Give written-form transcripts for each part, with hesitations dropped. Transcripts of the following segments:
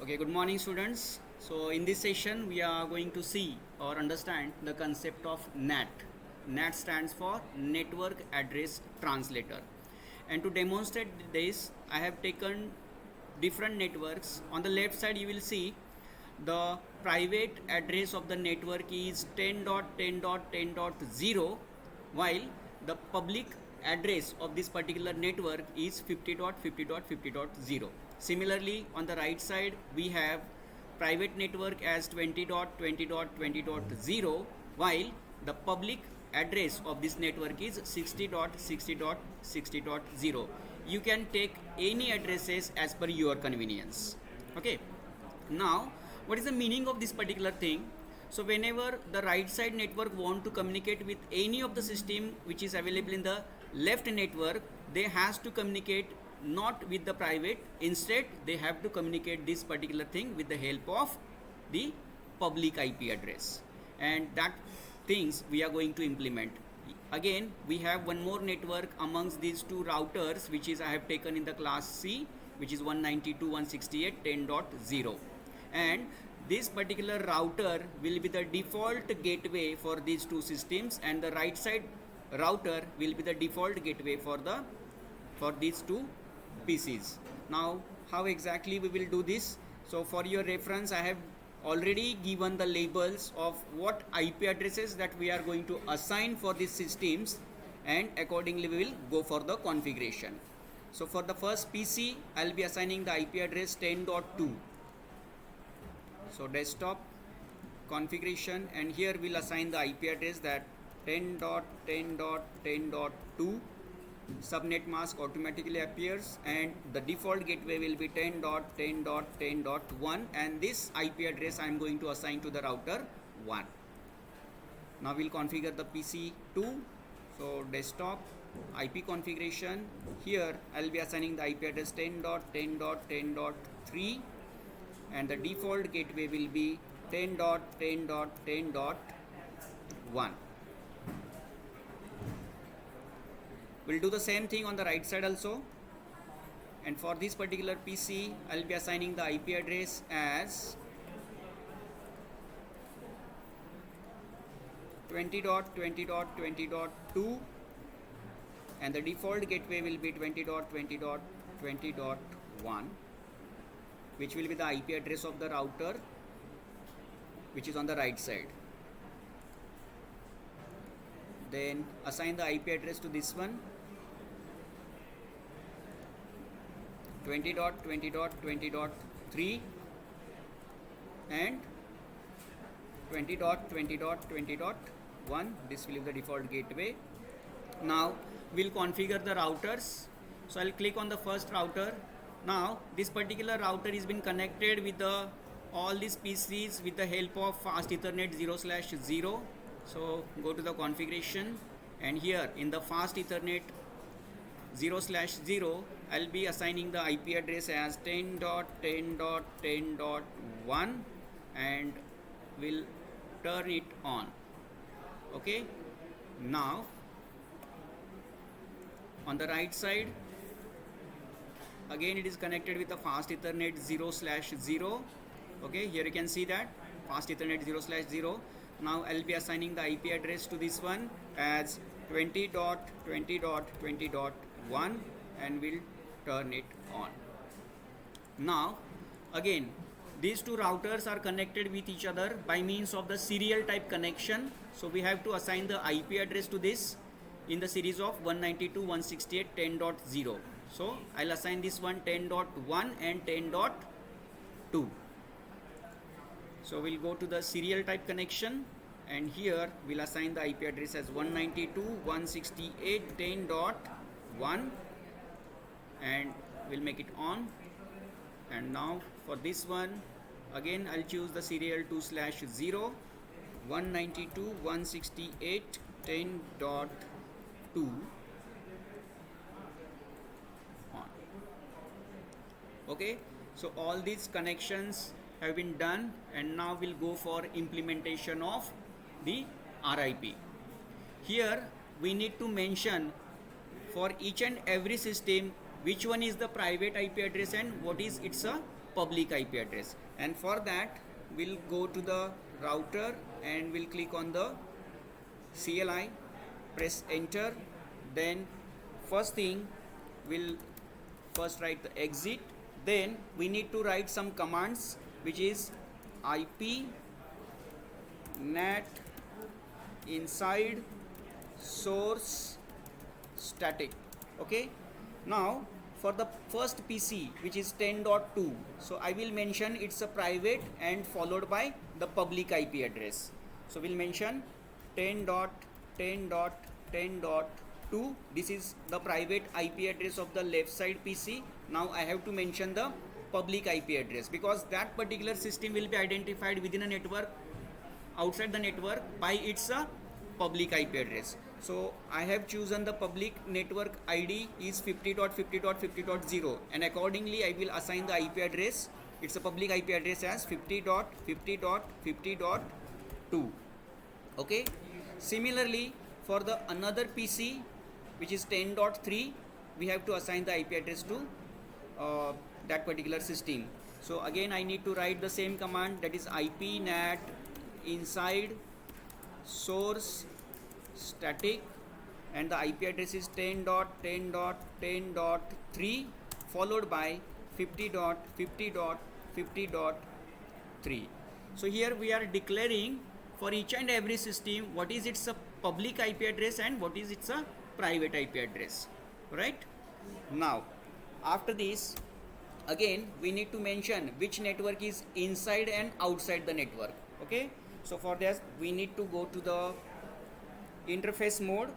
Okay, good morning students. So in this session we are going to see or understand the concept of NAT. NAT stands for Network Address Translator. And to demonstrate this, I have taken different networks. On the left side you will see the private address of the network is 10.10.10.0, while the public address of this particular network is 50.50.50.0. Similarly, on the right side we have private network as 20.20.20.0, while the public address of this network is 60.60.60.0. You can take any addresses as per your convenience. Okay, now what is the meaning of this particular thing? So whenever the right side network want to communicate with any of the system which is available in the left network, they has to communicate not with the private, instead they have to communicate this particular thing with the help of the public IP address, and that things we are going to implement. Again, we have one more network amongst these two routers, which is I have taken in the class C, which is 192.168.10.0, and this particular router will be the default gateway for these two systems, and the right side router will be the default gateway for these two PCs. Now how exactly we will do this? So for your reference, I have already given the labels of what IP addresses that we are going to assign for these systems, and accordingly we will go for the configuration. So for the first PC, I will be assigning the IP address 10.2. So desktop configuration, and here we'll assign the IP address that 10.10.10.2. subnet mask automatically appears, and the default gateway will be 10.10.10.1, and this IP address I am going to assign to the router 1. Now we'll configure the PC 2. So desktop IP configuration, here I'll be assigning the IP address 10.10.10.3, and the default gateway will be 10.10.10.1. We'll do the same thing on the right side also, and for this particular PC I'll be assigning the IP address as 20.20.20.2, and the default gateway will be 20.20.20.1, which will be the IP address of the router which is on the right side. Then assign the IP address to this one, 20.20.20.3 and 20.20.20.1. This will be the default gateway. Now we'll configure the routers. So I'll click on the first router. Now this particular router is been connected with all these PCs with the help of fast Ethernet 0/0. So go to the configuration, and here in the fast Ethernet 0/0 I'll be assigning the IP address as 10.10.10.1 and will turn it on. Okay, now on the right side again it is connected with the fast Ethernet 0/0. Okay, here you can see that fast Ethernet 0/0. Now I'll be assigning the IP address to this one as 20.20.20.1 and will turn it on. Now again, these two routers are connected with each other by means of the serial type connection. So we have to assign the IP address to this in the series of 192.168.10.0. So I'll assign this one 10.1 and 10.2. So we'll go to the serial type connection, and here we'll assign the IP address as 192.168.10.1 and we'll make it on. And now for this one again I'll choose the serial 2/0, 192.168.10.2 on. Okay, so all these connections have been done, and now we'll go for implementation of the RIP. Here we need to mention for each and every system which one is the private IP address and what is its public IP address. And for that we'll go to the router and we'll click on the CLI, press enter. Then first thing we'll first write the exit. Then we need to write some commands, which is IP NAT inside source static. Okay, now for the first PC, which is 10.2, so I will mention it's a private and followed by the public IP address. So we'll mention 10.10.10.2. This is the private IP address of the left side PC. Now I have to mention the public IP address, because that particular system will be identified within a network, outside the network, by its public IP address. So I have chosen the public network ID is 50.50.50.0, and accordingly I will assign the IP address, it's a public IP address, as 50.50.50.2. okay. Similarly, for the another PC, which is 10.3, we have to assign the IP address to that particular system. So again I need to write the same command, that is IP NAT inside source static, and the IP address is 10.10.10.3 followed by 50.50.50.3. So here we are declaring for each and every system what is its a public IP address and what is its a private IP address, right? Now after this, again we need to mention which network is inside and outside the network. Okay, so for this we need to go to the interface mode.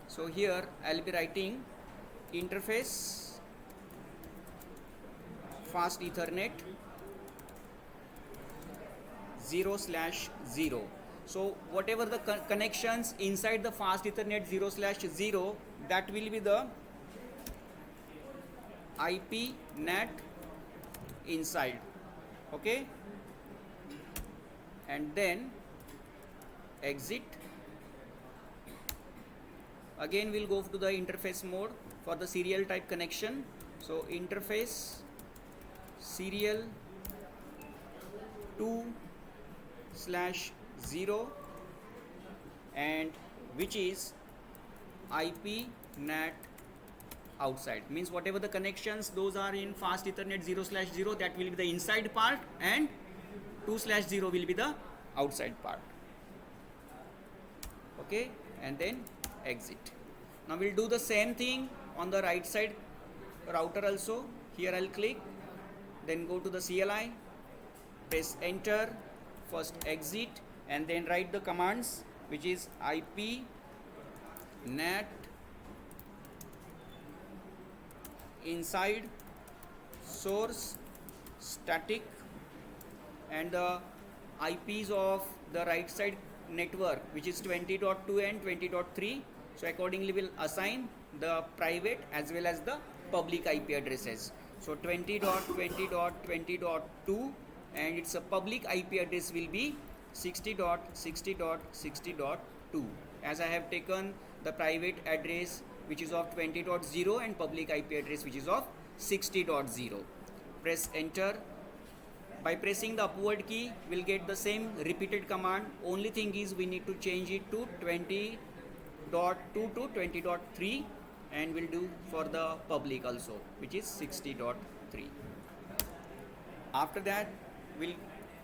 So here I'll be writing interface fast Ethernet 0/0. So whatever the connections inside the fast Ethernet 0/0, that will be the IP NAT inside. Okay, and then exit. Again we'll go to the interface mode for the serial type connection. So interface serial 2/0, and which is IP NAT outside, means whatever the connections those are in fast Ethernet 0/0, that will be the inside part, and 2/0 will be the outside part. Okay, and then exit. Now we'll do the same thing on the right side router also. Here I'll click, then go to the CLI, press enter, first exit, and then write the commands, which is IP NAT inside source static, and the IPs of the right side network, which is 20.2 and 20.3. So accordingly we'll assign the private as well as the public IP addresses. So 20.20.20.2, and its a public IP address will be 60.60.60.2, as I have taken the private address which is of 20.0 and public IP address which is of 60.0. Press enter. By pressing the upward key, we'll get the same repeated command. Only thing is we need to change it to 20.2 to 20.3, and we'll do for the public also, which is 60.3. After that we'll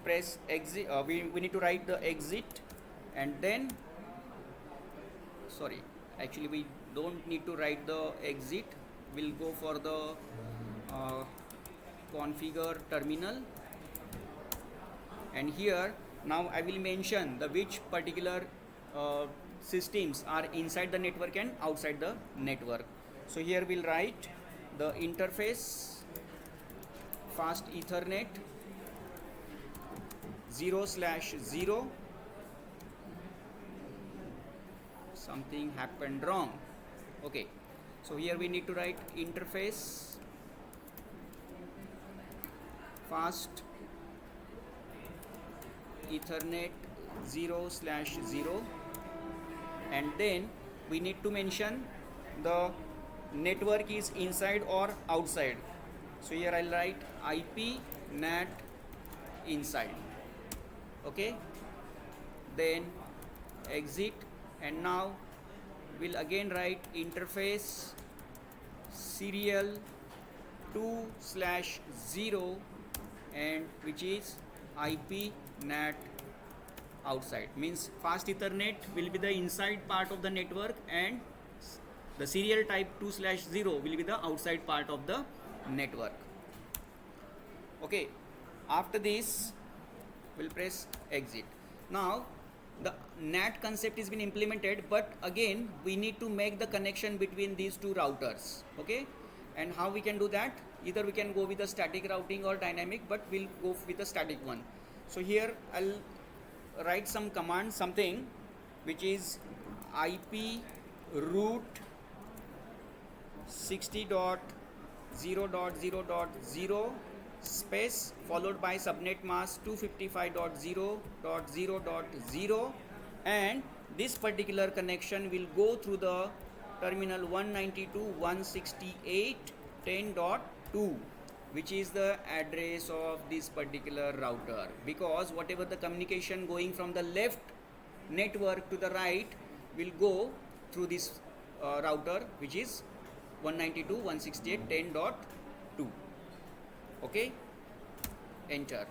press exit. We need to write the exit, and then actually we don't need to write the exit. We'll go for the configure terminal, and here now I will mention the which particular systems are inside the network and outside the network. So here we'll write the interface fast Ethernet 0/0. Something happened wrong. Okay, so here we need to write interface fast Ethernet 0/0, and then we need to mention the network is inside or outside. So here I'll write IP NAT inside. Okay, then exit, and now we'll again write interface serial 2/0, and which is IP NAT outside, means fast Ethernet will be the inside part of the network and the serial type 2/0 will be the outside part of the network. Okay, after this we'll press exit. Now the NAT concept has been implemented, but again we need to make the connection between these two routers. Okay, and how we can do that? Either we can go with the static routing or dynamic, but we'll go with the static one. So here I'll write some command, something which is IP root 60.0.0.0 space followed by subnet mask 255.0.0.0, and this particular connection will go through the terminal 192.168.10.2, which is the address of this particular router, because whatever the communication going from the left network to the right will go through this router, which is 192.168.10.2. Okay, enter,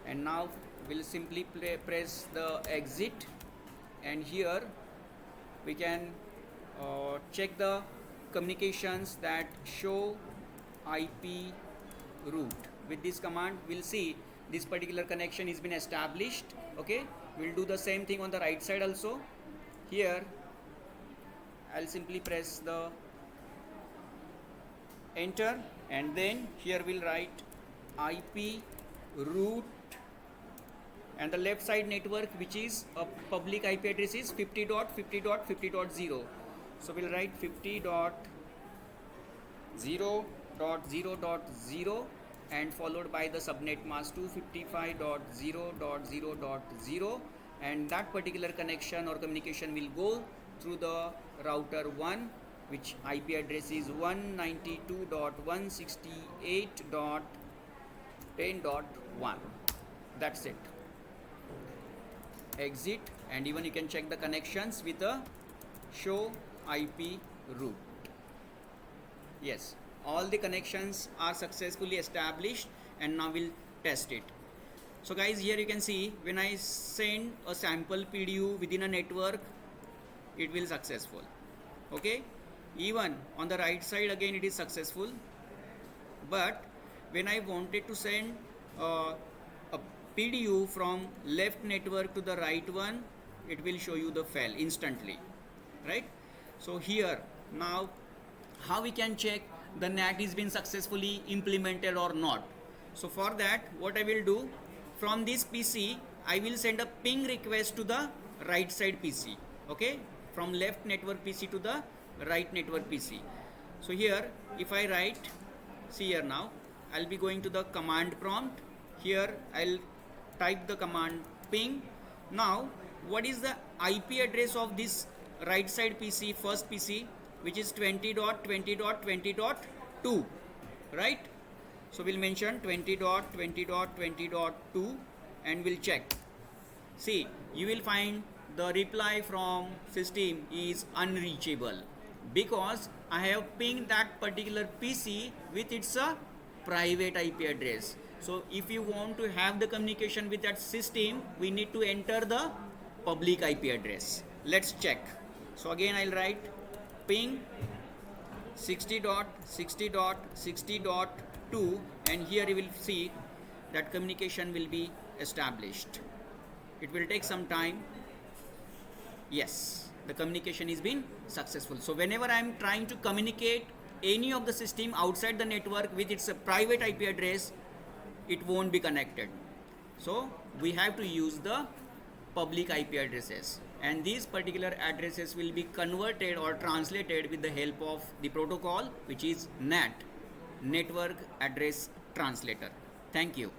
and now we'll simply press the exit, and here we can check the communications that show IP root. With this command we'll see this particular connection has been established. Okay, we'll do the same thing on the right side also. Here I'll simply press the enter, and then here we'll write IP root, and the left side network, which is a public IP address, is 50.50.50.0. so we'll write 50.0.0.0 and followed by the subnet mask 255.0.0.0, and that particular connection or communication will go through the router 1, which IP address is 192.168.10.1. That's it. Exit, and even you can check the connections with the show IP root. Yes, all the connections are successfully established, and now we'll test it. So guys, here you can see when I send a sample PDU within a network, it will successful. Okay, even on the right side again it is successful, but when I wanted to send a PDU from left network to the right one, it will show you the fail instantly, right? So here now how we can check the NAT is been successfully implemented or not? So for that, what I will do, from this PC I will send a ping request to the right side PC. Okay, from left network PC to the right network PC. So here if I write, see here, now I'll be going to the command prompt. Here I'll type the command ping. Now what is the IP address of this right side PC, first PC, which is 20.20.20.2, right? So we'll mention 20.20.20.2 and we'll check. See, you will find the reply from system is unreachable, because I have pinged that particular PC with its private IP address. So if you want to have the communication with that system, we need to enter the public IP address. Let's check. So again I'll write ping 60.60.60.2, and here you will see that communication will be established. It will take some time. Yes, the communication is been successful. So whenever I am trying to communicate any of the system outside the network with its private IP address, it won't be connected. So we have to use the public IP addresses, and these particular addresses will be converted or translated with the help of the protocol, which is NAT, Network Address Translator. Thank you.